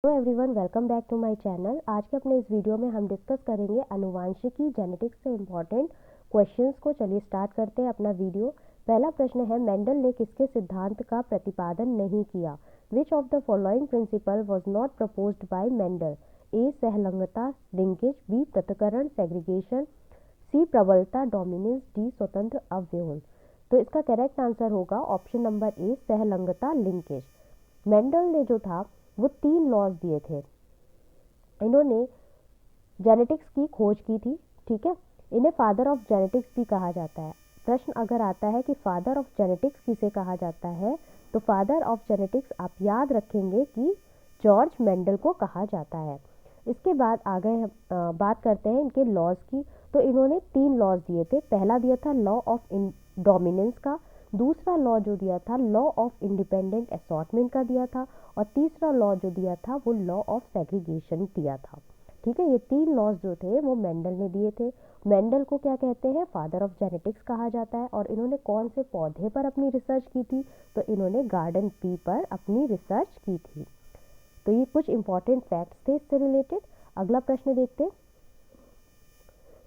Hello everyone, welcome back to my channel. आज के अपने इस वीडियो में हम डिस्कस करेंगे आनुवांशिकी जेनेटिक्स से इम्पॉर्टेंट क्वेश्चंस को। चलिए स्टार्ट करते हैं अपना वीडियो। पहला प्रश्न है, मेंडल ने किसके सिद्धांत का प्रतिपादन नहीं किया? Which of the following principle was not proposed by Mendel? A सहलंगता लिंकेज, बी पृथक्करण सेग्रीगेशन, सी प्रबलता डोमिनेंस, डी स्वतंत्र अवरोहण। तो इसका करेक्ट आंसर होगा ऑप्शन नंबर ए, सहलंगता लिंकेज। मेंडल ने जो था वो 3 लॉज दिए थे। इन्होंने जेनेटिक्स की खोज की थी, ठीक है। इन्हें फादर ऑफ जेनेटिक्स भी कहा जाता है। प्रश्न अगर आता है कि फादर ऑफ जेनेटिक्स किसे कहा जाता है, तो फादर ऑफ जेनेटिक्स आप याद रखेंगे कि जॉर्ज मेंडल को कहा जाता है। इसके बाद आगे बात करते हैं इनके लॉज की। तो इन्होंने 3 लॉज दिए थे। पहला दिया था लॉ ऑफ डोमिनेंस का, दूसरा लॉ जो दिया था लॉ ऑफ इंडिपेंडेंट असॉर्टमेंट का दिया था, और तीसरा लॉ जो दिया था वो लॉ ऑफ सेग्रीगेशन दिया था। ठीक है, ये 3 लॉज जो थे वो मेंडल ने दिए थे। मेंडल को क्या कहते हैं? फादर ऑफ जेनेटिक्स कहा जाता है। और इन्होंने कौन से पौधे पर अपनी रिसर्च की थी? तो इन्होंने गार्डन पी पर अपनी रिसर्च की थी। तो ये कुछ इंपॉर्टेंट फैक्ट्स थे इससे रिलेटेड। अगला प्रश्न देखते हैं।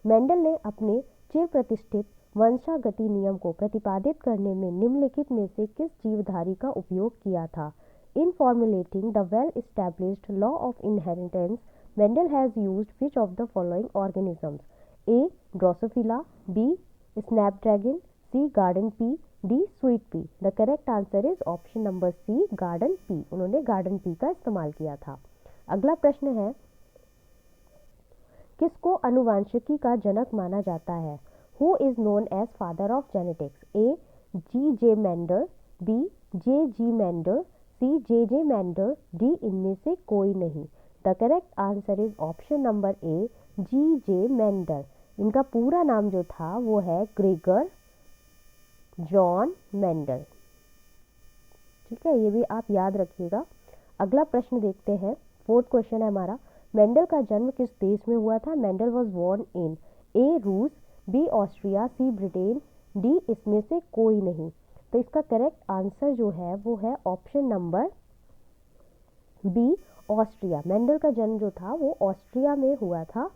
मेंडल ने अपने चिर प्रतिष्ठित वंशागति नियम को प्रतिपादित करने में निम्नलिखित में से किस जीवधारी का उपयोग किया था? In formulating the well-established law of inheritance, Mendel has used which of the following organisms? A. Drosophila, B. Snapdragon, C. Garden pea, D. Sweet pea. The correct answer is option number C, Garden pea. उन्होंने Garden pea का इस्तेमाल किया था। अगला प्रश्न है, किसको अनुवांशिकी का जनक माना जाता है? Who is known as father of genetics? A. G. Mendel, B. J. Mendel, C. J. Mendel, D. इनमें से कोई नहीं। The correct answer is option number A, G. Mendel। इनका पूरा नाम जो था वो है ग्रेगर जॉन मेंडल। ठीक है, ये भी आप याद रखिएगा। अगला प्रश्न देखते हैं। 4th क्वेश्चन है हमारा, मेंडल का जन्म किस देश में हुआ था? Mendel was born in A. रूस, B. Austria, C. Britain, D. इसमें से कोई नहीं। तो इसका करेक्ट आंसर जो है वो है option number B, Austria. Mendel का जन्म जो था वो ऑस्ट्रिया में हुआ था।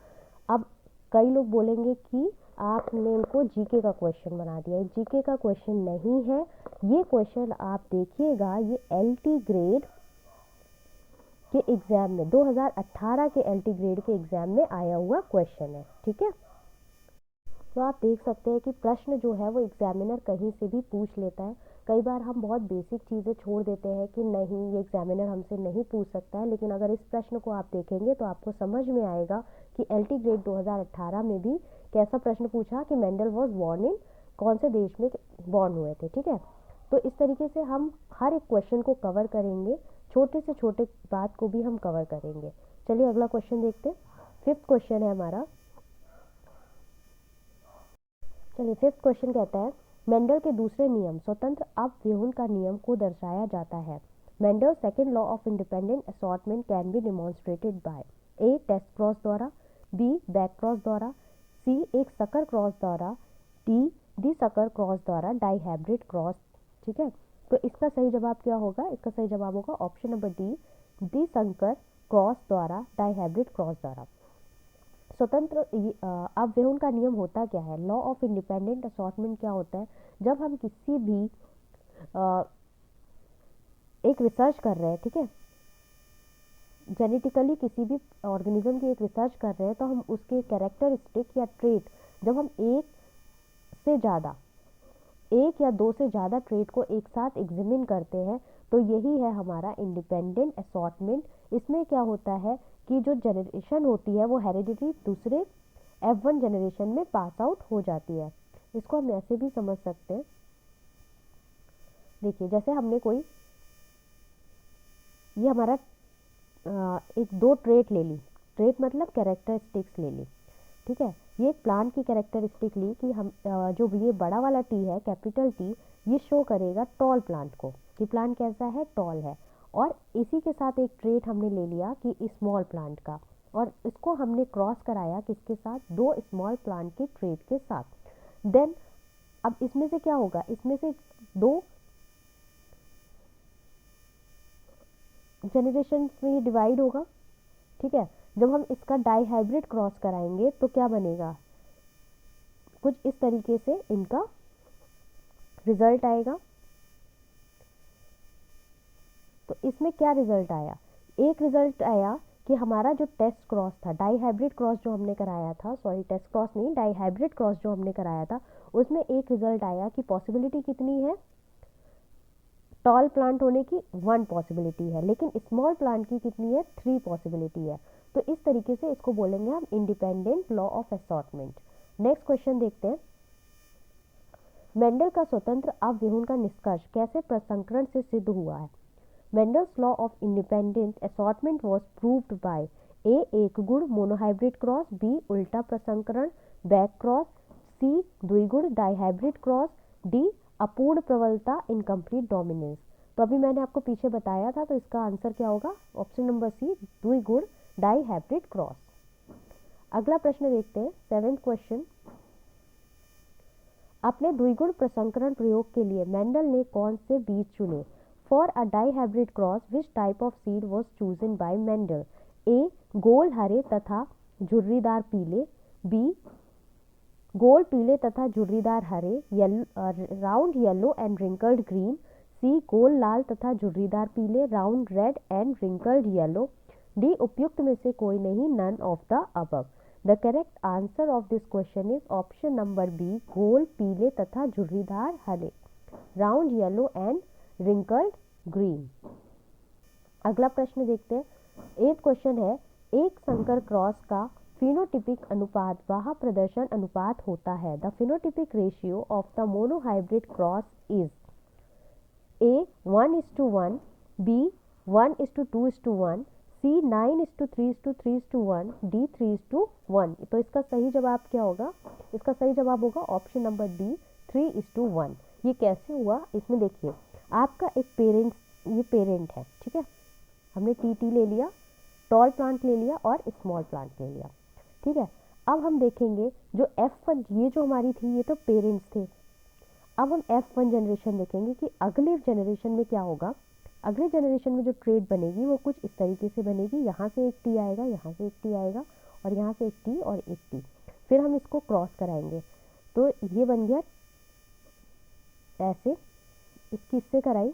अब कई लोग बोलेंगे कि आपने इनको जीके का क्वेश्चन बना दिया। जीके का क्वेश्चन नहीं है ये क्वेश्चन। आप देखिएगा, ये एलटी ग्रेड के एग्जाम में 2018 के एलटी ग्रेड के एग्जाम में आया हुआ क्वेश्चन है। ठीक है, तो आप देख सकते हैं कि प्रश्न जो है वो एग्जामिनर कहीं से भी पूछ लेता है। कई बार हम बहुत बेसिक चीज़ें छोड़ देते हैं कि नहीं ये एग्जामिनर हमसे नहीं पूछ सकता है, लेकिन अगर इस प्रश्न को आप देखेंगे तो आपको समझ में आएगा कि एलटी ग्रेड 2018 में भी कैसा प्रश्न पूछा कि मेंडल वॉज बॉर्न इन, कौन से देश में बॉर्न हुए थे। ठीक है, तो इस तरीके से हम हर एक क्वेश्चन को कवर करेंगे, छोटे से छोटे बात को भी हम कवर करेंगे। चलिए अगला क्वेश्चन देखते हैं। 5th क्वेश्चन है हमारा। चलिए 5th क्वेश्चन कहता है, मेंडल के दूसरे नियम स्वतंत्र अवरोहण का नियम को दर्शाया जाता है। Mendel second law of independent assortment can be demonstrated by A. Test cross द्वारा, बी. बैक क्रॉस द्वारा, सी. एक सकर क्रॉस द्वारा, डी. सकर क्रॉस द्वारा डाई हाइब्रिड क्रॉस। ठीक है, तो इसका सही जवाब क्या होगा? इसका सही जवाब होगा ऑप्शन नंबर डी, संकर क्रॉस द्वारा डाई हाइब्रिड क्रॉस द्वारा। स्वतंत्र अवरोहण का नियम होता क्या है? लॉ ऑफ इंडिपेंडेंट असॉर्टमेंट क्या होता है? जब हम किसी भी एक रिसर्च कर रहे हैं, ठीक है, जेनेटिकली किसी भी ऑर्गेनिज्म की एक रिसर्च कर रहे हैं, तो हम उसके कैरेक्टरिस्टिक या ट्रेट, जब हम एक या दो से ज़्यादा ट्रेट को एक साथ एग्जामिन करते हैं, तो यही है हमारा इंडिपेंडेंट असॉर्टमेंट। इसमें क्या होता है कि जो जनरेशन होती है वो हेरिडिटी दूसरे F1 जनरेशन में पास आउट हो जाती है। इसको हम ऐसे भी समझ सकते हैं। देखिए, जैसे हमने कोई ये हमारा एक दो ट्रेट ले ली, ट्रेट मतलब कैरेक्टरिस्टिक्स ले ली। ठीक है, ये एक प्लांट की कैरेक्टरिस्टिक ली कि हम जो ये बड़ा वाला टी है, कैपिटल टी, ये शो करेगा टॉल प्लांट को कि प्लांट कैसा है, टॉल है। और इसी के साथ एक ट्रेट हमने ले लिया कि स्मॉल प्लांट का, और इसको हमने क्रॉस कराया किसके साथ? दो स्मॉल प्लांट के ट्रेट के साथ। देन अब इसमें से क्या होगा? इसमें से दो जनरेशन में ये डिवाइड होगा, ठीक है। जब हम इसका डाईहाइब्रिड क्रॉस कराएंगे तो क्या बनेगा, कुछ इस तरीके से इनका रिजल्ट आएगा। तो इसमें क्या रिजल्ट आया, एक रिजल्ट आया कि हमारा जो टेस्ट क्रॉस था, डाईहाइब्रिड क्रॉस जो हमने कराया था, सॉरी टेस्ट क्रॉस नहीं, डाईहाइब्रिड क्रॉस जो हमने कराया था, उसमें एक रिजल्ट आया कि पॉसिबिलिटी कितनी है, टॉल प्लांट होने की 1 पॉसिबिलिटी है, लेकिन स्मॉल प्लांट की कितनी है, 3 पॉसिबिलिटी है। तो इस तरीके से इसको बोलेंगे हम independent law of assortment. Next question देखते हैं, मेंडल का स्वतंत्र अवव्यूहन का निष्कर्ष कैसे प्रसंकरण से सिद्ध हुआ है। Mendel's law of independent assortment was proved by A एक गुण मोनोहाइब्रिड क्रॉस, बी उल्टा प्रसंकरण बैक क्रॉस, सी द्विगुण डाईहाइब्रिड क्रॉस, डी अपूर्ण प्रबलता इनकम्प्लीट डोमिनेंस। तो अभी मैंने आपको पीछे बताया था, तो इसका आंसर क्या होगा, ऑप्शन नंबर सी द्विगुण डाईहाइब्रिड क्रॉस। अगला प्रश्न देखते हैं, 7th क्वेश्चन, अपने द्विगुण प्रसंकरण प्रयोग के लिए मेंडल ने कौन से बीज चुने। For a dihybrid cross which type of seed was chosen by Mendel, A गोल हरे तथा झुर्रीदार पीले, बी गोल पीले तथा झुर्रीदार हरे, round yellow and wrinkled green, C गोल लाल तथा झुर्रीदार पीले, round red and wrinkled yellow, D उपयुक्त में से कोई नहीं, none of the above. The correct answer of this question is option number B गोल पीले तथा झुर्रीदार हरे, round yellow and wrinkled green. अगला प्रश्न देखते हैं, 8th क्वेश्चन है, एक संकर क्रॉस का फिनोटिपिक अनुपात वह प्रदर्शन अनुपात होता है। The phenotypic ratio of the monohybrid cross is A 1:1, B 1:2:1, C 9:3:3:1, D 3:1। तो इसका सही जवाब क्या होगा, इसका सही जवाब होगा ऑप्शन नंबर डी 3:1। ये कैसे हुआ, इसमें देखिए आपका एक ये पेरेंट है, ठीक है, हमने टी ले लिया, टॉल प्लांट ले लिया और स्मॉल प्लांट ले लिया, ठीक है। अब हम देखेंगे जो F1, ये जो हमारी थी ये तो पेरेंट्स थे। अब हम F1 जनरेशन देखेंगे कि अगले जनरेशन में क्या होगा। अगले जनरेशन में जो ट्रेड बनेगी वो कुछ इस तरीके से बनेगी, यहाँ से एक टी आएगा, यहाँ से एक टी आएगा और यहाँ से एक टी और एक टी, फिर हम इसको क्रॉस कराएंगे तो ये बन गया ऐसे, इसकी इससे कराई,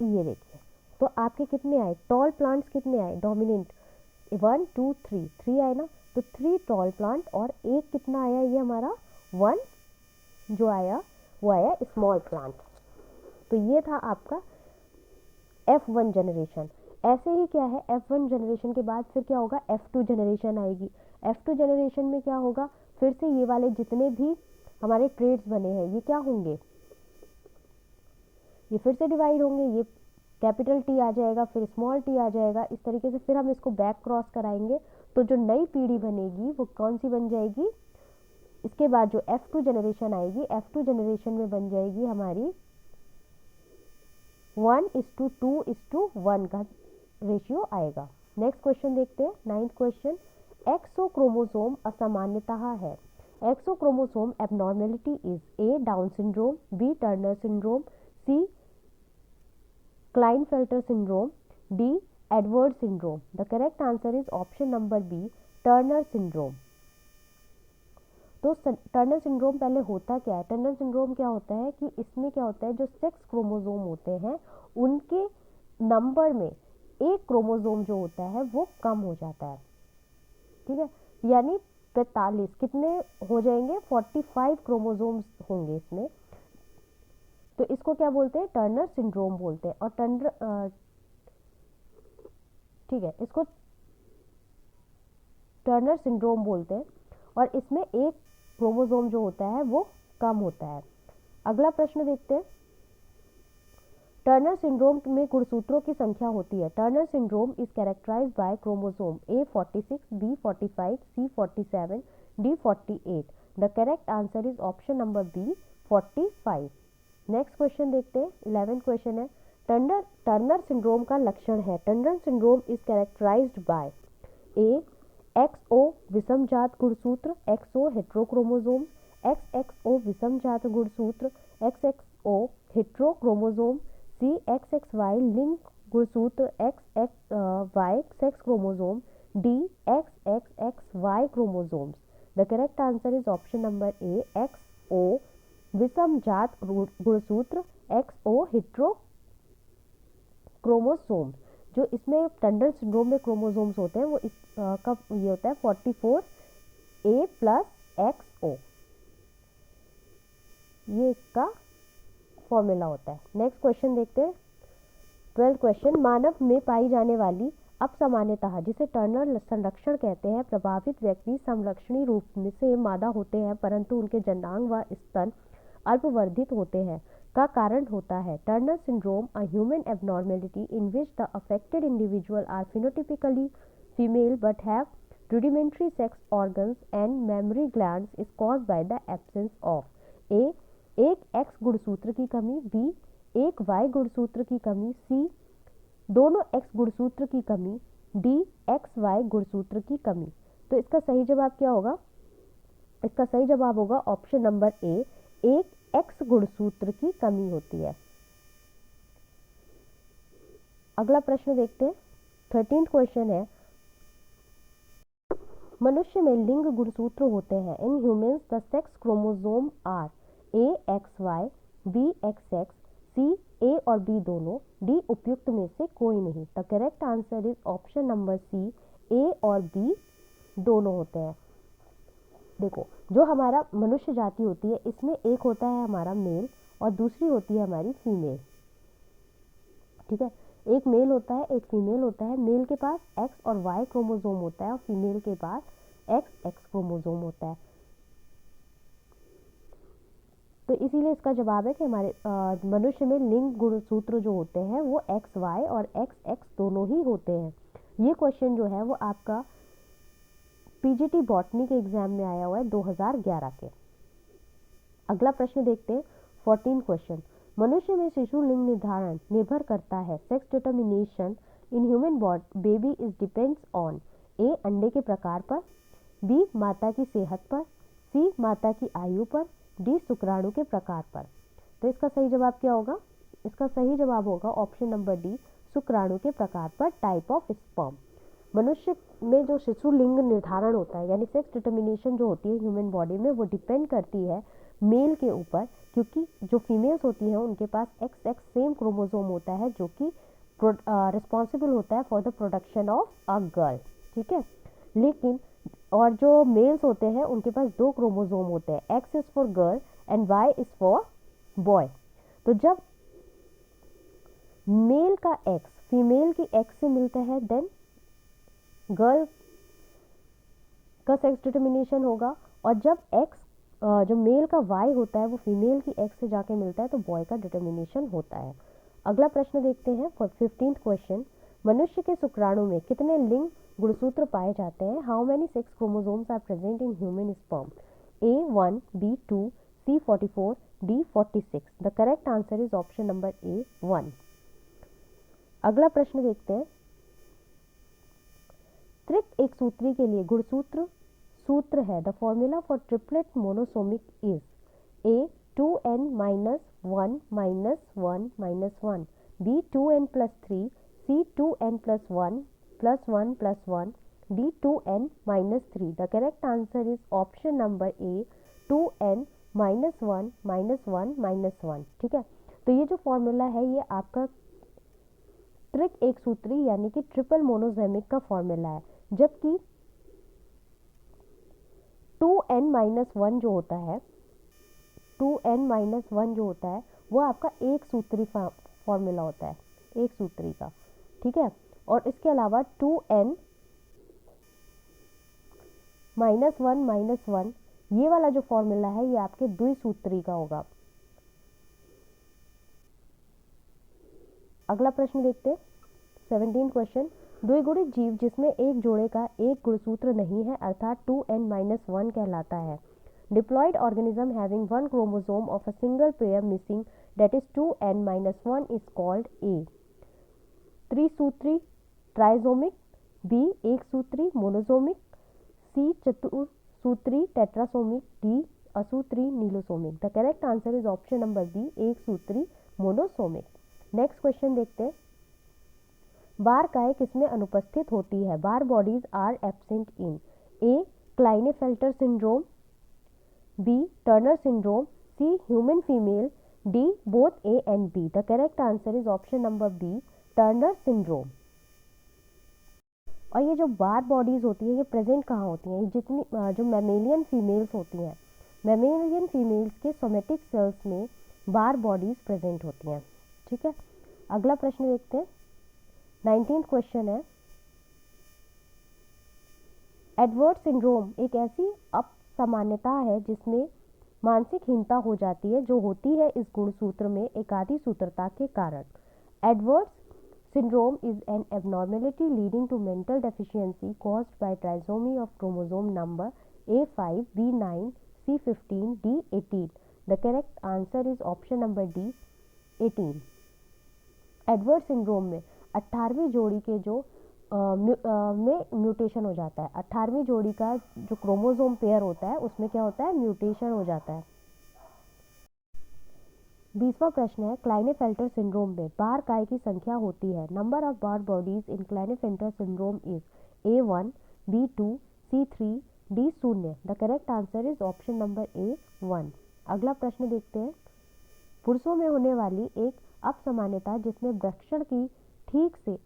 ये देखिए, तो आपके कितने आए, टॉल प्लांट्स कितने आए, डोमिनेंट 1 2 3 आए ना, तो 3 टॉल प्लांट और एक कितना आया, ये हमारा 1 जो आया वो आया स्मॉल प्लांट। तो ये था आपका F1 जनरेशन। ऐसे ही क्या है, F1 जनरेशन के बाद फिर क्या होगा, F2 जनरेशन आएगी। F2 जनरेशन में क्या होगा, फिर से ये वाले जितने भी हमारे ट्रेड्स बने हैं ये क्या होंगे, ये फिर से डिवाइड होंगे, ये कैपिटल टी आ जाएगा, फिर स्मॉल टी आ जाएगा, इस तरीके से फिर हम इसको बैक क्रॉस कराएंगे तो जो नई पीढ़ी बनेगी वो कौन सी बन जाएगी, इसके बाद जो F2 जनरेशन आएगी, F2 जनरेशन में बन जाएगी हमारी 1:2:1 का रेशियो आएगा। नेक्स्ट क्वेश्चन देखते हैं, 9th क्वेश्चन, एक्सोक्रोमोसोम असामान्यता है। X chromosome abnormality is A Down syndrome, B Turner syndrome, C Klinefelter syndrome, D Edward syndrome. The correct answer is option number B Turner syndrome. तो टर्नर सिंड्रोम पहले होता क्या है, Turner syndrome क्या होता है कि इसमें क्या होता है, जो सेक्स क्रोमोसोम होते हैं उनके नंबर में एक क्रोमोसोम जो होता है वो कम हो जाता है, ठीक है, यानी 45 कितने हो जाएंगे, 45 क्रोमोसोम्स होंगे इसमें, तो इसको क्या बोलते हैं, टर्नर सिंड्रोम बोलते हैं। और टर्नर ठीक है, इसको टर्नर सिंड्रोम बोलते हैं और इसमें एक क्रोमोसोम जो होता है वो कम होता है। अगला प्रश्न देखते हैं, टर्नर सिंड्रोम में गुणसूत्रों की संख्या होती है। Turner syndrome is characterized by chromosome A46, B45, C47, D48। The correct answer is option number B 45। Next question देखते हैं, 11th क्वेश्चन है, टर्नर सिंड्रोम का लक्षण है। Turner syndrome is characterized by A XO विषमजात गुणसूत्र, XO हेट्रोक्रोमोसोम, XXO विषमजात गुणसूत्र, XXO heterochromosome, C XXY link गुणसूत्र XXY sex chromosome, D XXXY chromosomes. The correct answer is option number A XO विषम जात गुणसूत्र XO हेट्रो क्रोमोसोम। जो इसमें टंडन सिंड्रोम में क्रोमोसोम्स होते हैं वो इस का ये होता है 44A प्लस XO, ये इसका फॉर्मूला होता है। नेक्स्ट क्वेश्चन देखते हैं। 12th क्वेश्चन, मानव में पाई जाने वाली अपसामान्यता जिसे टर्नर संरक्षण कहते हैं, प्रभावित व्यक्ति संरक्षणी रूप में से मादा होते हैं परंतु उनके जनांग व स्तन अल्पवर्धित होते हैं, का कारण होता है। Turner syndrome, a human abnormality in which the affected individual are phenotypically female but have rudimentary sex organs and mammary glands, is caused by the absence of A एक X गुणसूत्र की कमी, B एक Y गुणसूत्र की कमी, C दोनों X गुणसूत्र की कमी, D XY गुणसूत्र की कमी। तो इसका सही जवाब क्या होगा? इसका सही जवाब होगा ऑप्शन नंबर ए, एक X गुणसूत्र की कमी होती है। अगला प्रश्न देखते हैं। 13th क्वेश्चन है, मनुष्य में लिंग गुणसूत्र होते हैं। In humans the sex chromosome are A XY, B XX, C A और B दोनों, D उपयुक्त में से कोई नहीं। The correct answer is option number C, A और B दोनों होते हैं। देखो, जो हमारा मनुष्य जाति होती है इसमें एक होता है हमारा मेल और दूसरी होती है हमारी फीमेल। ठीक है, एक मेल होता है एक फीमेल होता है। मेल के पास X और Y क्रोमोसोम होता है और फीमेल के पास XX क्रोमोसोम होता है। तो इसीलिए इसका जवाब है कि हमारे मनुष्य में लिंग गुणसूत्र जो होते हैं वो XY और XX दोनों ही होते हैं। ये क्वेश्चन जो है वो आपका PGT बॉटनी के एग्जाम में आया हुआ है 2011 के। अगला प्रश्न देखते हैं। 14 क्वेश्चन, मनुष्य में शिशु लिंग निर्धारण निर्भर करता है। Sex determination in human baby is depends on A अंडे के प्रकार पर, B माता की सेहत पर, C माता की आयु पर, D शुक्राणु के प्रकार पर। तो इसका सही जवाब क्या होगा? इसका सही जवाब होगा ऑप्शन नंबर डी, शुक्राणु के प्रकार पर, टाइप ऑफ स्पर्म। मनुष्य में जो शिशु लिंग निर्धारण होता है यानी सेक्स डिटर्मिनेशन जो होती है ह्यूमन बॉडी में वो डिपेंड करती है मेल के ऊपर, क्योंकि जो फीमेल्स होती हैं उनके पास XX सेम क्रोमोसोम होता है जो कि रिस्पॉन्सिबल होता है for the production of a girl. ठीक है, लेकिन और जो मेल्स होते हैं उनके पास दो क्रोमोसोम होते हैं, X is for girl and Y is for boy. तो जब मेल का X फीमेल की X से मिलता है देन गर्ल का सेक्स डिटर्मिनेशन होगा, और जब X जो मेल का Y होता है वो फीमेल की X से जाके मिलता है तो बॉय का डिटर्मिनेशन होता है। अगला प्रश्न देखते हैं। 15th क्वेश्चन, मनुष्य के शुक्राणु में कितने लिंग गुणसूत्र पाए जाते हैं? How many sex chromosomes are present in human sperm? A1, B2, C44, D46। The correct answer is option number A1। अगला प्रश्न देखते हैं। त्रिक एक सूत्री के लिए गुणसूत्र सूत्र है। The formula for triplet monosomic is A 2n - 1 - 1 - 1, B 2n + 3, C 2n + 1 + 1 + 1, D 2n - 3। The correct answer is option number A 2n - 1 - 1 - 1। ठीक है, तो ये जो फॉर्मूला है ये आपका त्रिक एक सूत्री यानी कि ट्रिपल मोनोजेमिक का फॉर्मूला है, जबकि 2n - 1 जो होता है 2n - 1 जो होता है वो आपका एक सूत्री फॉर्मूला होता है, एक सूत्री का। ठीक है, और इसके अलावा 2n - 1 - 1 ये वाला जो फॉर्मूला है ये आपके द्विसूत्री का होगा। अगला प्रश्न देखते हैं। 17 क्वेश्चन, द्विगुणित जीव जिसमें एक जोड़े का एक गुणसूत्र नहीं है अर्थात 2n - 1 कहलाता है। Diploid organism having one chromosome of a single pair missing that is 2n - 1 is called A त्रिसूत्री ट्राइसोमिक, B एक सूत्री मोनोसोमिक, C चतुसूत्री टेट्रासोमिक, D असूत्री nullisomic? The correct answer is option number B, एक सूत्री monosomic. Next question देखते हैं। बार काय किसमें अनुपस्थित होती है? Barr bodies are absent in A Klinefelter syndrome, B Turner syndrome, C human female, D both A and B. The correct answer is option number B, Turner syndrome. और ये जो बार बॉडीज होती है ये प्रेजेंट कहाँ होती हैं? जितनी जो मैमेलियन फीमेल्स होती हैं, मैमेलियन फीमेल्स के सोमेटिक सेल्स में बार बॉडीज प्रेजेंट होती हैं। ठीक है, अगला प्रश्न देखते हैं। 19th क्वेश्चन है, एडवर्ड सिंड्रोम एक ऐसी असामान्यता है जिसमें मानसिक हीनता हो जाती है जो होती है इस गुणसूत्र में एकाधी सूत्रता के कारण। Edward syndrome is an abnormality leading to mental deficiency caused by trisomy of chromosome number A5, B9, C15, D18. The correct answer is option number D, 18. Edward syndrome में 18वीं जोड़ी के जो में म्यूटेशन हो जाता है। 18वीं जोड़ी का जो क्रोमोसोम पेयर होता है उसमें क्या होता है? म्यूटेशन हो जाता है। 20वां प्रश्न है, क्लाइनेफेल्टर सिंड्रोम में बार काय की संख्या होती है? Number of Barr bodies in Klinefelter syndrome is A1, B2, C3, D शून्य। The correct answer is option number A1। अगला प्रश्न देखते हैं। पुरुषों में होने वाली एक अपसामान्यता जिसमें वृषण की ठीक से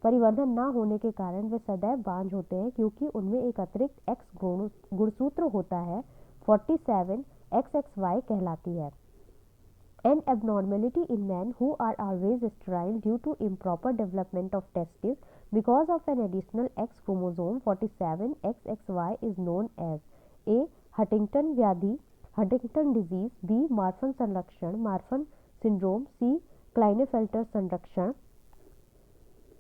परिवर्धन न होने के कारण वे सदैव बांझ होते हैं क्योंकि उनमें एक अतिरिक्त X गुणसूत्र होता है, 47 XXY कहलाती है। An abnormality in men who are always sterile due to improper development of testes because of an additional X chromosome 47 XXY is known as A. Huntington व्याधि, Huntington disease, B. Marfan संरक्षण, Marfan syndrome, C. Klinefelter संरक्षण,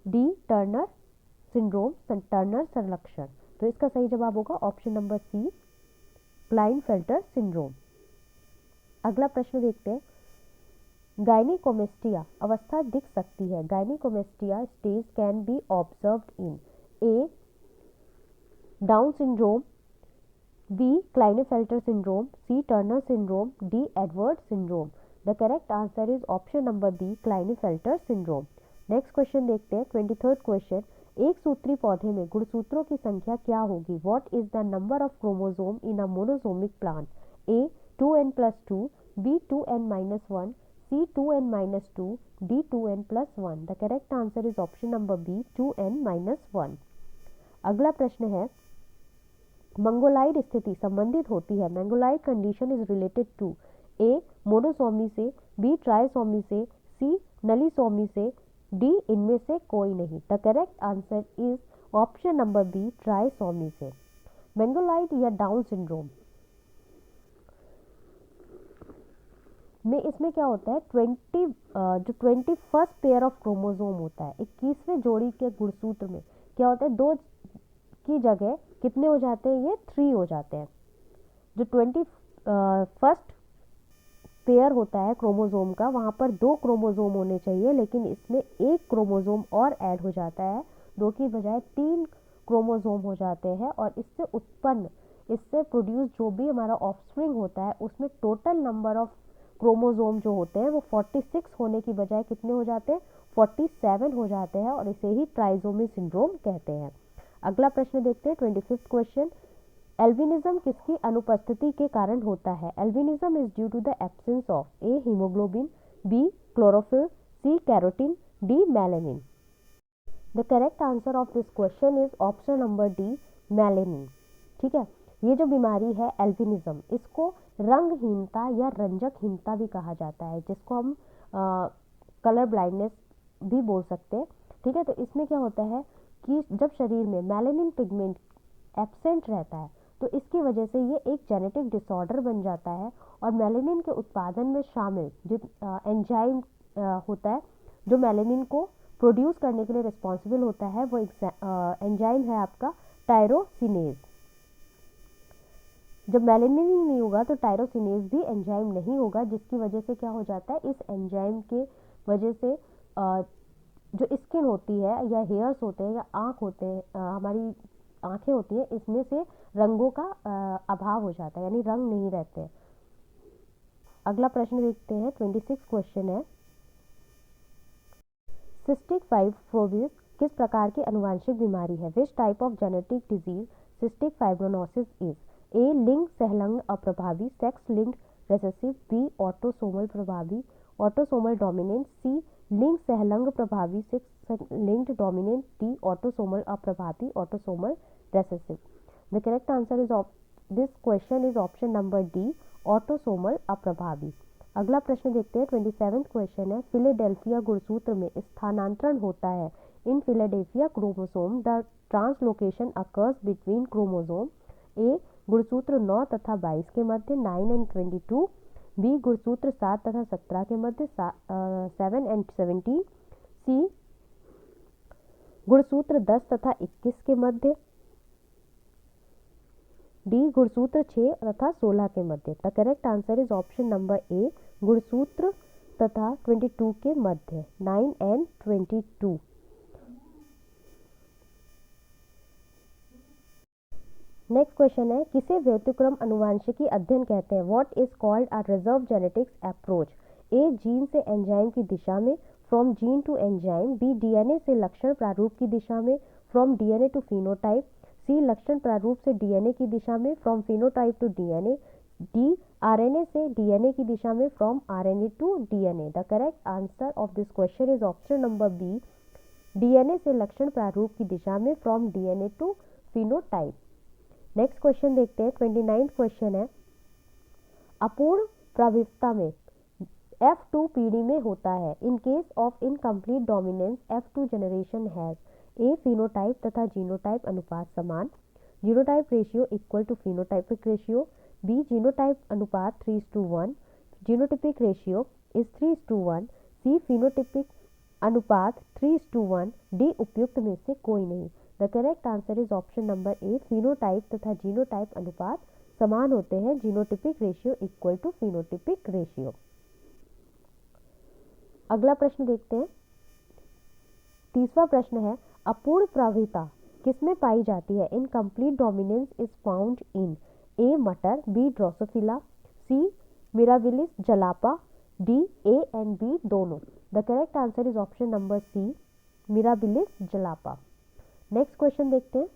D. Turner syndrome, Turner संरक्षण। तो इसका सही जवाब होगा option number C, Klinefelter syndrome. अगला प्रश्न देखते हैं। गायनिकोमेस्टिया अवस्था दिख सकती है। Gynaecomastia stage can be observed in A Down syndrome, B Klinefelter syndrome, C Turner syndrome, D Edward syndrome. The correct answer is option number B, Klinefelter syndrome. Next question देखते हैं। 23rd क्वेश्चन, एक सूत्री पौधे में गुणसूत्रों की संख्या क्या होगी? What is the number of chromosome in a monosomic plant? A 2n+2, B 2n-1, C 2n-2, D 2n+1। The correct answer is option number B, 2n-1। अगला प्रश्न है, मंगोलाइड स्थिति संबंधित होती है। Mongoloid condition is related to A monosomy से, B trisomy से, C nullisomy से, डी इनमें से कोई नहीं। The correct answer is option number B, trisomy से। मंगोलाइड या डाउन सिंड्रोम में इसमें क्या होता है, 21st पेयर ऑफ क्रोमोसोम होता है। 21वें जोड़ी के गुणसूत्र में क्या होता है, 2 की जगह कितने हो जाते हैं? ये 3 हो जाते हैं। जो 21st पेयर होता है क्रोमोसोम का, वहाँ पर 2 क्रोमोसोम होने चाहिए, लेकिन इसमें 1 क्रोमोसोम और ऐड हो जाता है, 2 की बजाय 3 क्रोमोसोम हो जाते हैं। और इससे प्रोड्यूस जो भी हमारा ऑफस्प्रिंग होता है उसमें टोटल नंबर ऑफ क्रोमोसोम जो होते हैं वो 46 होने की बजाय कितने हो जाते हैं? 47 हो जाते हैं, और इसे ही ट्राइसोमी सिंड्रोम कहते हैं। अगला प्रश्न देखते हैं। 25th क्वेश्चन, एल्बिनिज्म किसकी अनुपस्थिति के कारण होता है? Albinism is due to the absence of A haemoglobin, B chlorophyll, C carotene, D melanin. The correct answer of this question is option number D, melanin. ठीक है, ये जो बीमारी है एल्बिनिज्म, इसको रंगहीनता या रंजकहीनता भी कहा जाता है, जिसको हम कलर ब्लाइंडनेस भी बोल सकते हैं। ठीक है, तो इसमें क्या होता है कि जब शरीर में मेलानिन पिगमेंट एब्सेंट रहता है तो इसकी वजह से ये एक जेनेटिक डिसऑर्डर बन जाता है, और मेलानिन के उत्पादन में शामिल जो एंजाइम होता है जो मेलानिन को प्रोड्यूस करने के लिए रिस्पॉन्सिबल होता है, वो एंजाइम है आपका टायरोसिनेज। जब मेलानिन ही नहीं होगा तो टायरोसिनेज भी एंजाइम नहीं होगा, जिसकी वजह से क्या हो जाता है, इस एंजाइम के वजह से जो स्किन होती है या हेयर्स होते हैं या आँख होते हैं, हमारी आंखें होती हैं इसमें से रंगों का अभाव हो जाता है, यानी रंग नहीं रहते हैं। अगला प्रश्न देखते हैं, 26 क्वेश्चन है, सिस्टिक फाइब्रोसिस किस प्रकार की अनुवांशिक बीमारी है? Which type of genetic disease cystic fibrosis is? A लिंग सहलंग अप्रभावी, sex linked recessive, B autosomal प्रभावी ऑटोसोमल डोमिनेंट, सी लिंग सहलंग प्रभावी sex linked dominant, D autosomal अप्रभावी autosomal recessive. The correct answer is this question is option number D, autosomal अप्रभावी। अगला प्रश्न देखते हैं, 27 क्वेश्चन है, फिलाडेल्फिया गुणसूत्र में स्थानांतरण होता है in Philadelphia chromosome the translocation occurs between chromosome. A गुणसूत्र 9 तथा 22 के मध्य 9 एंड 22, बी गुणसूत्र 7 तथा 17 के मध्य 7 एंड 17, सी गुणसूत्र 10 तथा 21 के मध्य, डी गुणसूत्र 6 तथा 16 के मध्य। The correct answer is option number A, गुणसूत्र तथा 22 के मध्य 9 एंड 22। नेक्स्ट क्वेश्चन है, किसे व्यतिक्रम अनुवांशिकी अध्ययन कहते हैं? What is called a reserve genetics approach? A gene से एंजाइम की दिशा में, from gene to enzyme, B DNA से लक्षण प्रारूप की दिशा में, from DNA to phenotype, C लक्षण प्रारूप से डीएनए की दिशा में, from phenotype to DNA, D RNA से डीएनए की दिशा में, from RNA to DNA. The correct answer of this question is option number B, DNA से लक्षण प्रारूप की दिशा में, from DNA to phenotype. Next question देखते हैं, 29 क्वेश्चन है, अपूर्ण प्रविष्टता में F2 पीढ़ी में होता है। In case of incomplete dominance F2 generation has a phenotype तथा जीनोटाइप अनुपात समान, genotype ratio equal to phenotypic ratio, B genotype अनुपात 3:1, genotypic ratio is 3:1, C phenotypic अनुपात 3:1, डी उपयुक्त में से कोई नहीं। The correct answer is option number A, phenotype तथा जीनोटाइप अनुपात समान होते हैं, genotypic ratio equal to phenotypic ratio. अगला प्रश्न देखते हैं, 30वां प्रश्न है, अपूर्ण प्रवाहिता किसमें पाई जाती है? Incomplete dominance is found in A मटर, B Drosophila, C Mirabilis jalapa, D A and B दोनों। The correct answer is option number C, Mirabilis jalapa. Next question देखते हैं,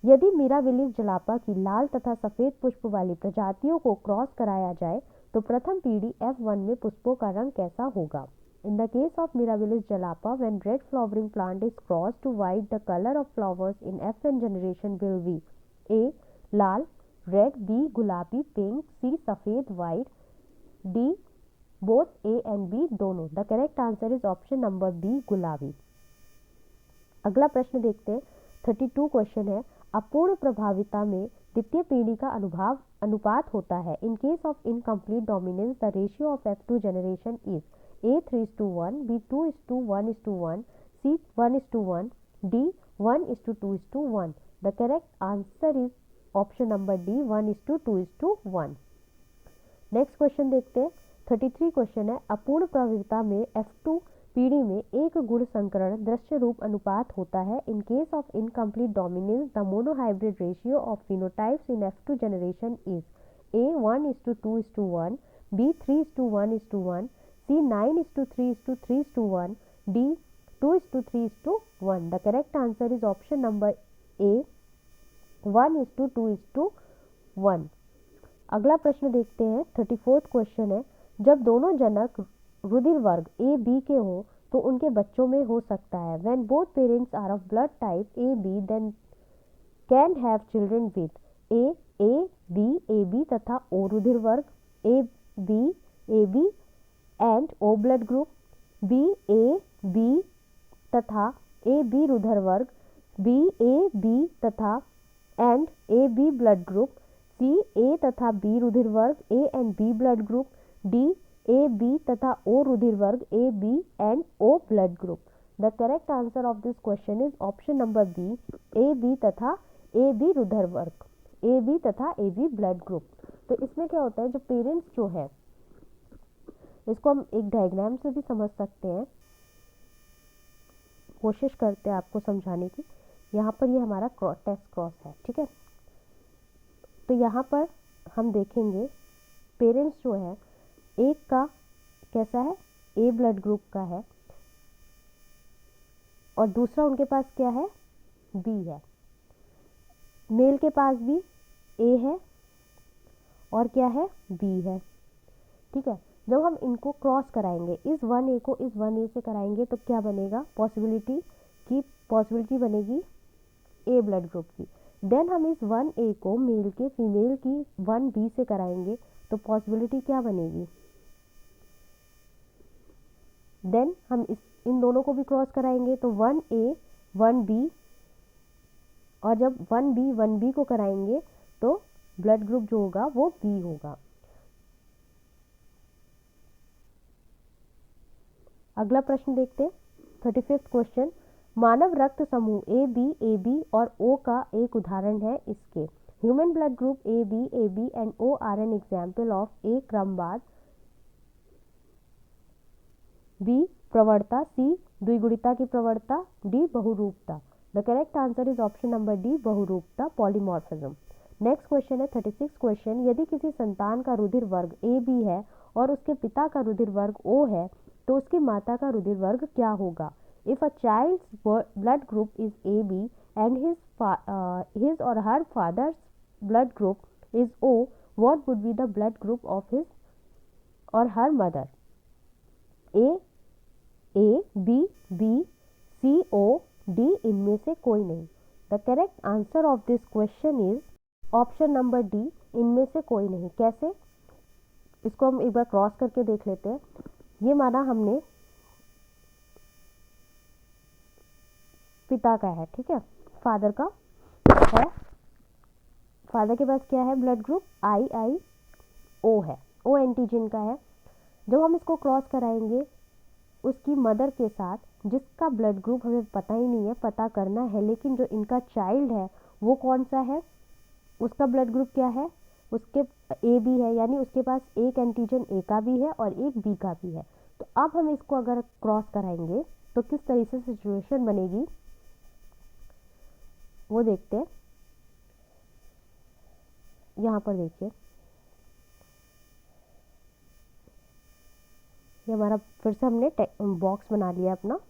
यदि मिराबिलिस जलापा की लाल तथा सफेद पुष्प वाली प्रजातियों को क्रॉस कराया जाए तो प्रथम पीढ़ी F1 में पुष्पों का रंग कैसा होगा? In the case of Mirabilis jalapa, when red flowering plant is crossed to white, the colour of flowers in F1 generation will be A लाल रेड, बी गुलाबी पिंक, सी सफेद white, D both A and B दोनों। The correct answer is option number B, गुलाबी। अगला प्रश्न देखते हैं, 32 question है, अपूर्ण प्रभाविता में द्वितीय पीढ़ी का अनुपात होता है। In case of incomplete dominance the ratio of F2 generation is A 3:1, B 2:1:1, C 1:1, D 1:2:1। The correct answer is option number D, 1:2:1। Next question देखते हैं, 33 क्वेश्चन है, अपूर्ण प्रभाविता में F2 पीढ़ी में एक गुण संकरण दृश्य रूप अनुपात होता है। In case of incomplete dominance the monohybrid ratio of phenotypes in F2 generation is A 1:2:1, B 3:1:1, C 9:3:3:1, D 2:3:1। The correct answer is option number A, 1:2:1। अगला प्रश्न देखते हैं, 34th क्वेश्चन है, जब दोनों जनक रुधिर वर्ग ए बी के हों तो उनके बच्चों में हो सकता है। When both parents are of blood type A B then can have children with A B तथा ओ रुधिर वर्ग, A B and O blood group, B A B तथा ए बी रुधिर वर्ग, बी ए बी तथा and A B blood group, C A तथा B रुधिर वर्ग, A and B blood group, D A B तथा ओ रुधिर वर्ग, A B and O blood group. The correct answer of this question is option number B, A B तथा A B रुधिर वर्ग, A B तथा A B blood group. तो इसमें क्या होता है, जो पेरेंट्स जो है इसको हम एक डायग्राम से भी समझ सकते हैं, कोशिश करते हैं आपको समझाने की। यहाँ पर ये हमारा टेस्ट क्रॉस है, ठीक है। तो यहाँ पर हम देखेंगे पेरेंट्स जो है एक का कैसा है, ए ब्लड ग्रुप का है, और दूसरा उनके पास क्या है, बी है। मेल के पास भी ए है और क्या है, बी है, ठीक है। जब हम इनको क्रॉस कराएंगे, इस 1A को इस 1A से कराएंगे तो क्या बनेगा, पॉसिबिलिटी बनेगी ए ब्लड ग्रुप की। देन हम इस 1A को मेल के फीमेल की 1B से कराएंगे तो पॉसिबिलिटी क्या बनेगी। देन हम इन दोनों को भी क्रॉस कराएंगे तो 1A 1B, और जब 1B 1B को कराएंगे तो ब्लड ग्रुप जो होगा वो बी होगा। अगला प्रश्न देखते हैं, 35th क्वेश्चन। मानव रक्त समूह ए बी और ओ का एक उदाहरण है इसके। Human blood group A B and O are an example of A क्रमवार, बी प्रवणता, सी द्विगुणिता की प्रवणता, डी बहुरूपता। The correct answer is option number D, बहुरूपता, पॉलीमॉर्फिज्म। नेक्स्ट क्वेश्चन है 36 क्वेश्चन। यदि किसी संतान का रुधिर वर्ग ए बी है और उसके पिता का रुधिर वर्ग ओ है तो उसकी माता का रुधिर वर्ग क्या होगा। If a child's blood group is A B and his or her father's blood group is O, what would be the blood group of his or her mother? A B B C O D, इनमें से कोई नहीं। The correct answer of this question is option number D, इनमें से कोई नहीं। कैसे, इसको हम एक बार क्रॉस करके देख लेते हैं। ये माना हमने पिता का है, ठीक है, फादर का है, फादर के पास क्या है, ब्लड ग्रुप आई ओ है, ओ एंटीजन का है। जब हम इसको क्रॉस कराएंगे उसकी मदर के साथ, जिसका ब्लड ग्रुप हमें पता ही नहीं है, पता करना है, लेकिन जो इनका चाइल्ड है वो कौन सा है, उसका ब्लड ग्रुप क्या है, उसके ए बी है, यानी उसके पास एक एंटीजन ए का भी है और एक बी का भी है। तो अब हम इसको अगर क्रॉस कराएंगे तो किस तरीके से सिचुएशन बनेगी वो देखते हैं। यहाँ पर देखिए, ये हमारा फिर से हमने बॉक्स बना लिया अपना।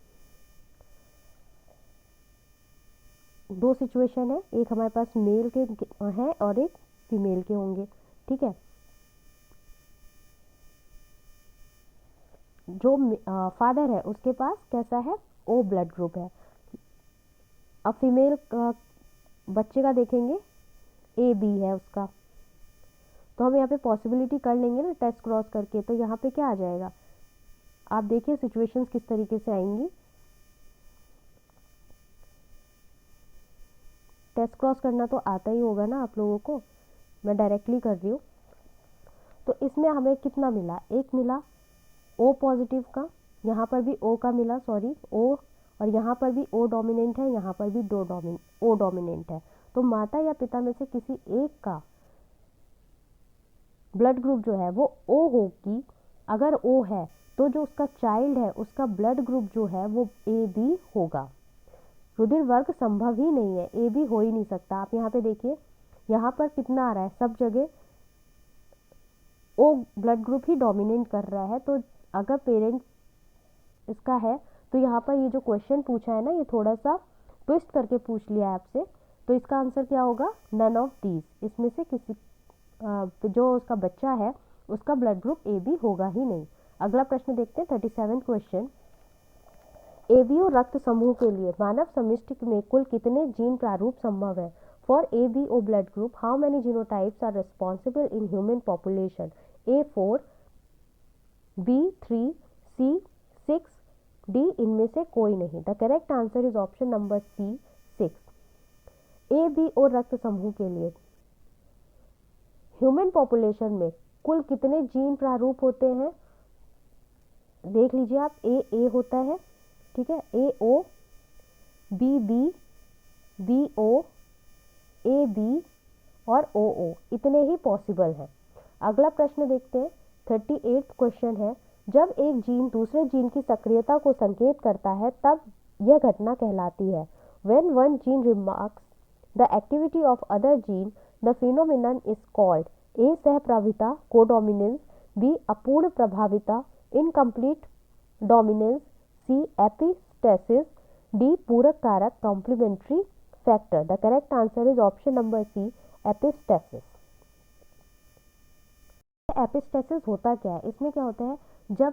दो सिचुएशन है, एक हमारे पास मेल के है और एक फीमेल के होंगे, ठीक है। जो फादर है उसके पास कैसा है, ओ ब्लड ग्रुप है। अब फीमेल बच्चे का देखेंगे, ए बी है उसका, तो हम यहाँ पे पॉसिबिलिटी कर लेंगे ना टेस्ट क्रॉस करके, तो यहाँ पे क्या आ जाएगा, आप देखिए सिचुएशंस किस तरीके से आएंगी। टेस्ट क्रॉस करना तो आता ही होगा ना आप लोगों को, मैं डायरेक्टली कर रही हूँ। तो इसमें हमें कितना मिला, एक मिला ओ पॉजिटिव का, यहाँ पर भी ओ का मिला, सॉरी ओ, और यहाँ पर भी ओ डोमिनेंट है, यहाँ पर भी ओ डोमिनेंट है। तो माता या पिता में से किसी एक का ब्लड ग्रुप जो है वो ओ होगी। अगर ओ है तो जो उसका चाइल्ड है उसका ब्लड ग्रुप जो है वो ए बी होगा। रुधिर वर्ग संभव ही नहीं है, ए बी हो ही नहीं सकता। आप यहाँ पे देखिए, यहाँ पर कितना आ रहा है, सब जगह ओ ब्लड ग्रुप ही डोमिनेट कर रहा है। तो अगर पेरेंट इसका है तो यहाँ पर ये जो क्वेश्चन पूछा है ना, ये थोड़ा सा ट्विस्ट करके पूछ लिया है आपसे, तो इसका आंसर क्या होगा, नन ऑफ दीज, इसमें से किसी जो उसका बच्चा है उसका ब्लड ग्रुप ए बी होगा ही नहीं। अगला प्रश्न देखते हैं 37 क्वेश्चन। एबीओ रक्त समूह के लिए मानव समष्टि में कुल कितने जीन प्रारूप संभव है। For ABO blood group how many genotypes are responsible in human population. A4, B3, C6, D, इनमें से कोई नहीं। The correct answer is option number C, 6। ABO रक्त समूह के लिए ह्यूमन पॉपुलेशन में कुल कितने जीन प्रारूप होते हैं, देख लीजिए आप। ए होता है, ठीक है, A O, B B, B O, A B और ओ ओ, इतने ही पॉसिबल हैं। अगला प्रश्न देखते हैं, 38 क्वेश्चन है। जब एक जीन दूसरे जीन की सक्रियता को संकेत करता है तब यह घटना कहलाती है। When one gene remarks the activity of other gene, the phenomenon is called A. सहप्रभाविता codominance, B. अपूर्ण प्रभाविता incomplete dominance, C. epistasis, D. पूरक कारक complementary factor. The correct answer is option number C. epistasis. Epistasis होता क्या है? इसमें क्या होता है, जब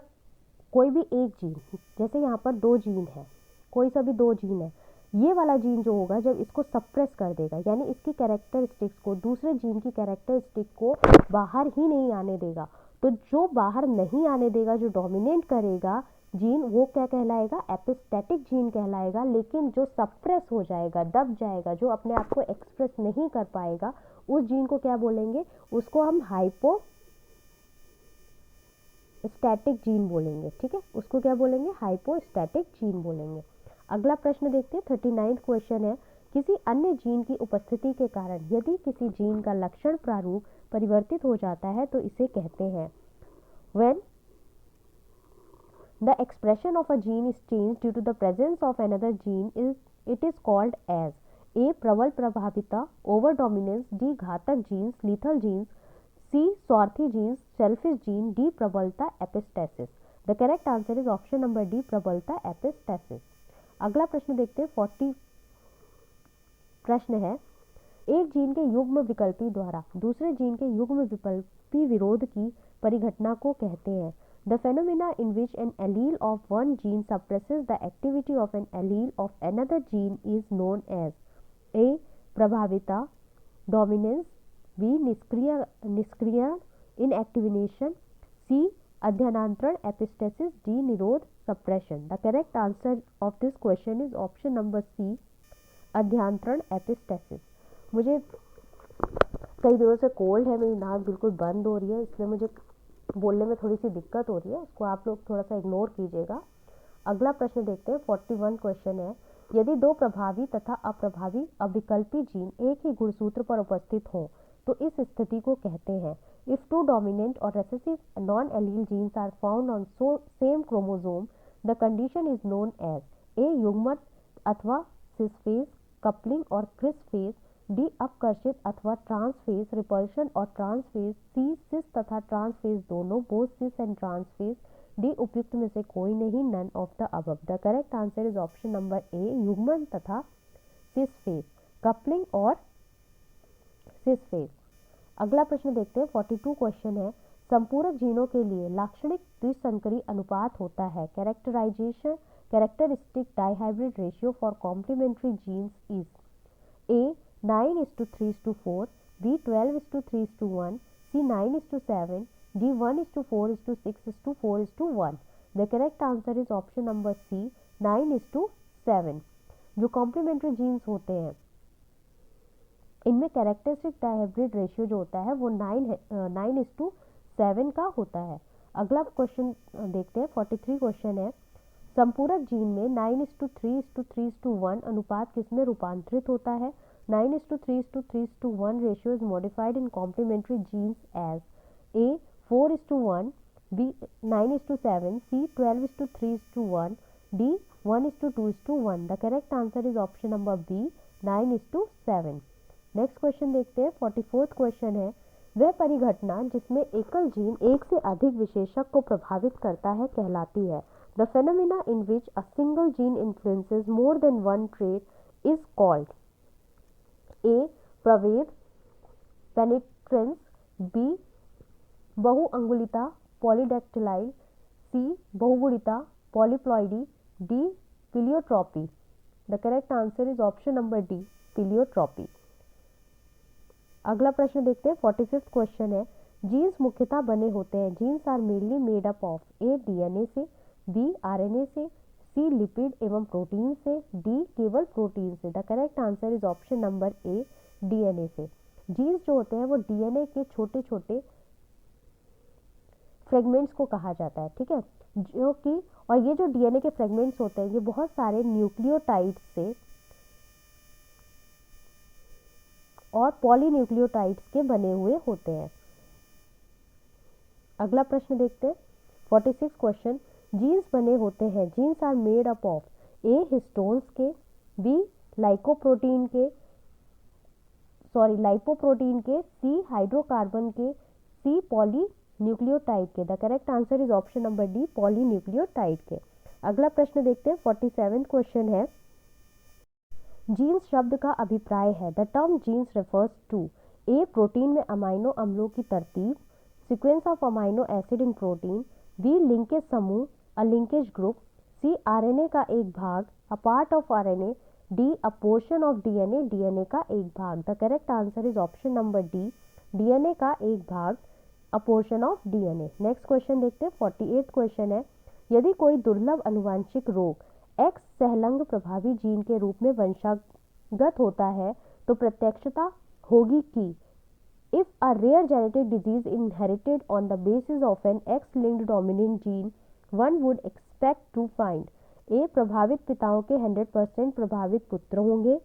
कोई भी एक जीन, जैसे यहाँ पर दो जीन है, कोई सा भी दो जीन है, ये वाला जीन जो होगा जब इसको सप्रेस कर देगा, यानी इसकी कैरेक्टरिस्टिक्स को, दूसरे जीन की कैरेक्टरिस्टिक को बाहर ही नहीं आने देगा, तो जो बाहर नहीं आने देगा, जो डोमिनेट करेगा जीन, वो क्या कहलाएगा? एपिस्टेटिक जीन कहलाएगा। लेकिन जो सप्रेस हो जाएगा, दब जाएगा, जो अपने आप को एक्सप्रेस नहीं कर पाएगा, उस जीन को क्या बोलेंगे? उसको हम हाइपो स्टैटिक जीन बोलेंगे। ठीक है, उसको क्या बोलेंगे? हाइपोस्टैटिक जीन बोलेंगे। अगला प्रश्न देखते हैं, 39 क्वेश्चन है, किसी अन्य जीन की उपस्थिति के कारण यदि किसी जीन का लक्षण प्रारूप परिवर्तित हो जाता है तो इसे कहते हैं when the expression of a gene is change due to the presence of another gene it is called as A. प्रबल प्रभाविता ओवर डोमिनेंस, डी. घातक जीन्स लीथल जीन्स, सी. स्वार्थी जीन्स सेल्फिश जीन, डी. प्रबलता epistasis. The correct answer is option number D. प्रबलता epistasis. अगला प्रश्न देखते हैं, 40 प्रश्न है, एक जीन के युग्म विकल्पी द्वारा दूसरे जीन के युग्म विकल्पी विरोध की परिघटना को कहते हैं। The phenomena in which an allele of one gene suppresses the activity of an allele of another gene is known as A. प्रभाविता डोमिनेंस, बी. निष्क्रिय इनएक्टिवेशन, सी. अध्ययनांतरण एपिस्टेसिस, डी. निरोध suppression. The correct answer of this question is option number C. अध्ययनांतरण epistasis. मुझे कई दिनों से cold है, मेरी नाक बिल्कुल बंद हो रही है, इसलिए मुझे बोलने में थोड़ी सी दिक्कत हो रही है, उसको आप लोग थोड़ा सा इग्नोर कीजिएगा। अगला प्रश्न देखते हैं, 41 क्वेश्चन है, यदि दो प्रभावी तथा अप्रभावी अविकल्पी जीन एक ही गुणसूत्र पर उपस्थित हों तो इस स्थिति को कहते हैं इफ टू डोमिनेंट और recessive non allele genes are found on same chromosome the condition is known as A. युग्मन अथवा सिसफेज कपलिंग और क्रिस फेज, डी. अपकर्षित अथवा ट्रांसफेज रिपल्शन और ट्रांसफेज, सी. सिस तथा ट्रांसफेज दोनों both cis and trans phase, D. उपयुक्त में से कोई नहीं none of the above. The correct answer is option number A. युग्मन तथा सिसफेज कपलिंग और सिसफेज। अगला प्रश्न देखते हैं, 42 क्वेश्चन है, संपूरक जीनों के लिए लाक्षणिक द्विसंकरी अनुपात होता है। Characteristic dihybrid ratio for complementary genes is A. 9:3:4, B. 12:3:1, C. 9:7, D. 1:4:6:4:1। The correct answer is option number C. 9:7। जो कॉम्प्लीमेंट्री जीन्स होते हैं इनमें कैरेक्टरिस्टिक डाइहाइब्रिड रेशियो जो होता है वो 9:7 का होता है। अगला क्वेश्चन देखते हैं, 43 क्वेश्चन है, संपूरक जीन में 9:3:3:1 अनुपात किसमें रूपांतरित होता है? 9:3:3:1 ratio is modified in complementary genes as A. 4:1, B. 9:7, C. 12:3:1, D. 1:2:1। The correct answer is option number B. 9:7। Next question देखते हैं, 44th क्वेश्चन है, वह परिघटना जिसमें एकल जीन एक से अधिक विशेषक को प्रभावित करता है कहलाती है। The phenomena in which a single gene influences more than one trait is called A. प्रवेद पेनिट्रेंस, बी. बहुअंगुलिता पॉलीडेक्टिलाइल, सी. बहुगुणिता polyploidy, D. Pleiotropy. The correct answer is option number D. Pleiotropy. अगला प्रश्न देखते हैं, 45th क्वेश्चन है, jeans मुख्यतः बने होते हैं। Genes are mainly made up of A. DNA से, बी. आरएनए से, सी. लिपिड एवं प्रोटीन से, डी. केवल प्रोटीन से। The correct answer is option number A. DNA से। जीन्स जो होते हैं वो डीएनए के छोटे छोटे फ्रेगमेंट्स को कहा जाता है। ठीक है, जो कि और ये जो डीएनए के फ्रेगमेंट्स होते हैं ये बहुत सारे न्यूक्लियोटाइड्स से और पॉलीन्यूक्लियोटाइड्स के बने हुए होते हैं। अगला प्रश्न देखते हैं, 46 क्वेश्चन, जीन्स बने होते हैं। Genes are made up of A. Histones के, बी. लाइपोप्रोटीन के, सी हाइड्रोकार्बन के, सी पॉलीन्यूक्लियोटाइड के। The correct answer is option number D, polynucleotide के। अगला प्रश्न देखते हैं, 47वां क्वेश्चन है, जीन्स शब्द का अभिप्राय है। The term genes refers to A protein में अमाइनो अम्लों की तरतीब, sequence of amino acid in protein, B linkage समूह, a linkage group, C RNA का एक भाग, a part of RNA, D a portion of DNA, DNA का एक भाग। The correct answer is option number D, DNA का एक भाग, a portion of DNA. Next question देखते हैं, 48वां क्वेश्चन है, यदि कोई दुर्लभ अनुवांशिक रोग एक्स सहलंग प्रभावी जीन के रूप में वंशागत होता है तो प्रत्यक्षता होगी कि if a rare genetic disease inherited on the basis of an X-linked dominant gene, one would expect to find A. प्रभावित पिताओं के 100% प्रभावित पुत्र होंगे,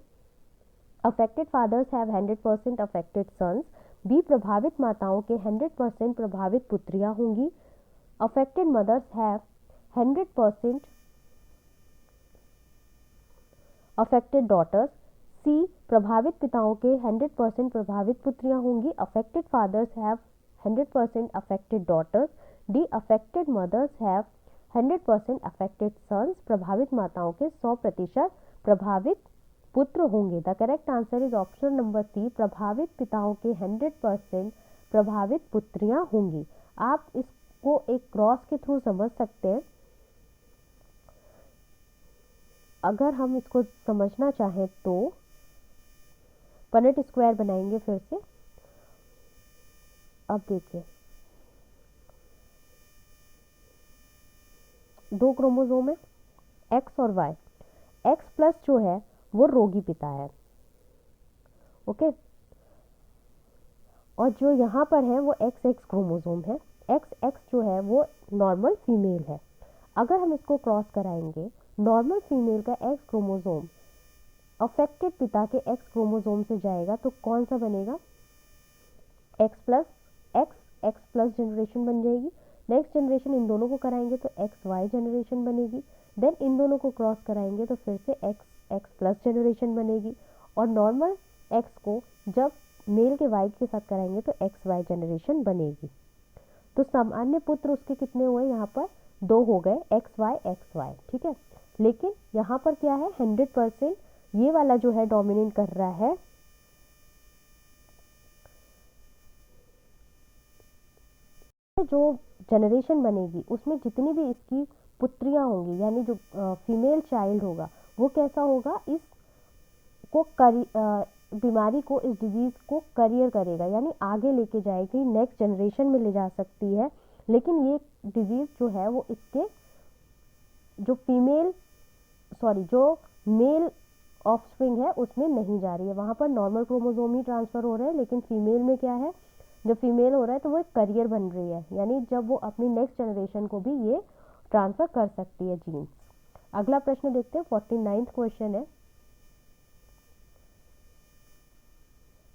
affected fathers have 100% affected sons. B. प्रभावित माताओं के 100% प्रभावित पुत्रियां होंगी, affected mothers have 100% affected daughters. सी प्रभावित पिताओं के 100% प्रभावित पुत्रियां होंगी, affected fathers have 100% affected daughters. D affected mothers have 100% affected sons, प्रभावित माताओं के 100% प्रभावित पुत्र होंगे. The correct answer is option number C, प्रभावित पिताओं के 100% प्रभावित पुत्रियां होंगी. आप इसको एक क्रॉस के थ्रू समझ सकते हैं. अगर हम इसको समझना चाहें तो पनेट स्क्वायर बनाएंगे फिर से. अब देखिए, दो क्रोमोसोम है एक्स और वाई. एक्स प्लस जो है वो रोगी पिता है, ओके, और जो यहाँ पर है वो एक्स एक्स क्रोमोसोम है. एक्स एक्स जो है वो नॉर्मल फीमेल है. अगर हम इसको क्रॉस कराएंगे, नॉर्मल फीमेल का एक्स क्रोमोसोम अफेक्टेड पिता के एक्स क्रोमोसोम से जाएगा तो कौन सा बनेगा? X plus x, x plus generation बन जाएगी. नेक्स्ट जनरेशन इन दोनों को कराएंगे तो एक्स वाई जनरेशन बनेगी. देन इन दोनों को क्रॉस कराएंगे तो फिर से एक्स एक्स प्लस जनरेशन बनेगी. और नॉर्मल एक्स को जब मेल के वाई के साथ कराएंगे तो एक्स वाई जनरेशन बनेगी. तो सामान्य पुत्र उसके कितने हुए? यहाँ पर 2 हो गए, एक्स वाई. ठीक है, लेकिन यहाँ पर क्या है, 100% ये वाला जो है डोमिनेट कर रहा है. जो जनरेशन बनेगी उसमें जितनी भी इसकी पुत्रियां होंगी, यानी जो फीमेल चाइल्ड होगा वो कैसा होगा, इसको बीमारी को, इस डिजीज को करियर करेगा, यानी आगे लेके जाएगी, नेक्स्ट जनरेशन में ले जा सकती है. लेकिन ये डिजीज जो है वो इसके जो मेल ऑफस्प्रिंग है उसमें नहीं जा रही है. वहाँ पर नॉर्मल क्रोमोसोम ही ट्रांसफर हो रहे हैं, लेकिन फीमेल में क्या है, जब फीमेल हो रहा है तो वो एक करियर बन रही है, यानी जब वो अपनी नेक्स्ट जनरेशन को भी ये ट्रांसफर कर सकती है जीन्स. अगला प्रश्न देखते हैं, 49वां क्वेश्चन है,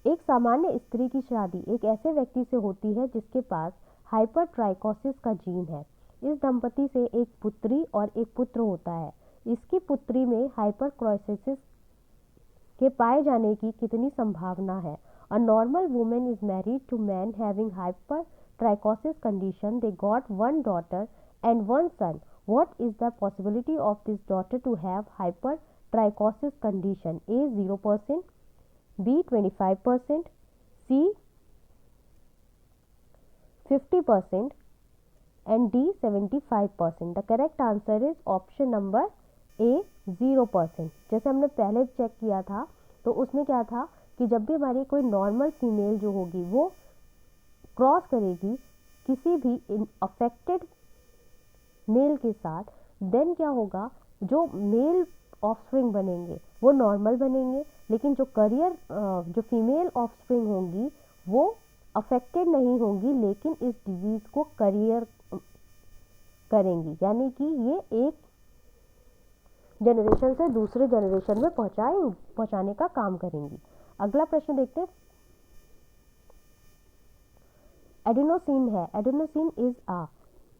एक सामान्य स्त्री की शादी एक ऐसे व्यक्ति से होती है जिसके पास हाइपरट्राइकोसिस का जीन है. इस दंपति से एक पुत्री और एक पुत्र होता है. इसकी पुत्री में हाइपरट्राइकोसिस के पाए जाने की कितनी संभावना है? A normal woman is married to man having hypertrichosis condition. They got one daughter and one son. What is the possibility of this daughter to have hypertrichosis condition? A 0%, B 25%, C 50% and D 75%. The correct answer is option number A 0%. जैसे हमने पहले check किया था तो उसमें क्या था कि जब भी हमारी कोई नॉर्मल फीमेल जो होगी वो क्रॉस करेगी किसी भी अफेक्टेड मेल के साथ, देन क्या होगा, जो मेल ऑफस्प्रिंग बनेंगे वो नॉर्मल बनेंगे, लेकिन जो फीमेल ऑफस्प्रिंग होंगी वो अफेक्टेड नहीं होंगी, लेकिन इस डिजीज को करियर करेंगी, यानी कि ये एक जनरेशन से दूसरे जनरेशन में पहुंचाने का काम करेंगी. अगला प्रश्न देखते हैं, एडेनोसिन है. एडेनोसिन इज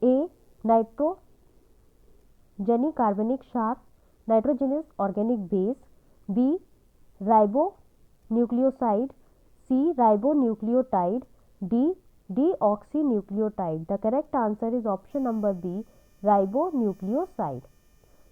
ए नाइट्रोजेनिक कार्बनिक क्षार, nitrogenous organic base, B ribonucleoside, C ribonucleotide, D deoxynucleotide. The correct answer is option number B ribonucleoside.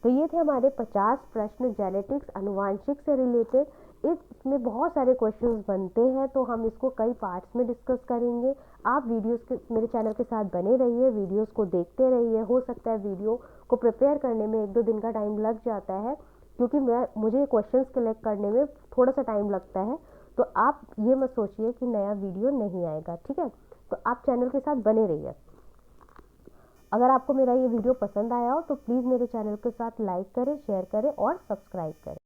तो ये थे हमारे 50 प्रश्न जेनेटिक्स आनुवांशिक से रिलेटेड। इसमें बहुत सारे क्वेश्चंस बनते हैं, तो हम इसको कई पार्ट्स में डिस्कस करेंगे। आप वीडियोस के मेरे चैनल के साथ बने रहिए, वीडियोस को देखते रहिए। हो सकता है वीडियो को प्रिपेयर करने में 1-2 दिन का टाइम लग जाता है, क्योंकि मुझे क्वेश्चंस कलेक्ट करने में थोड़ा सा टाइम लगता है। तो आप ये मत सोचिए कि नया वीडियो नहीं आएगा, ठीक है। तो आप चैनल के साथ बने रहिए। अगर आपको मेरा ये वीडियो पसंद आया हो तो प्लीज़ मेरे चैनल के साथ लाइक करें, शेयर करें और सब्सक्राइब करें।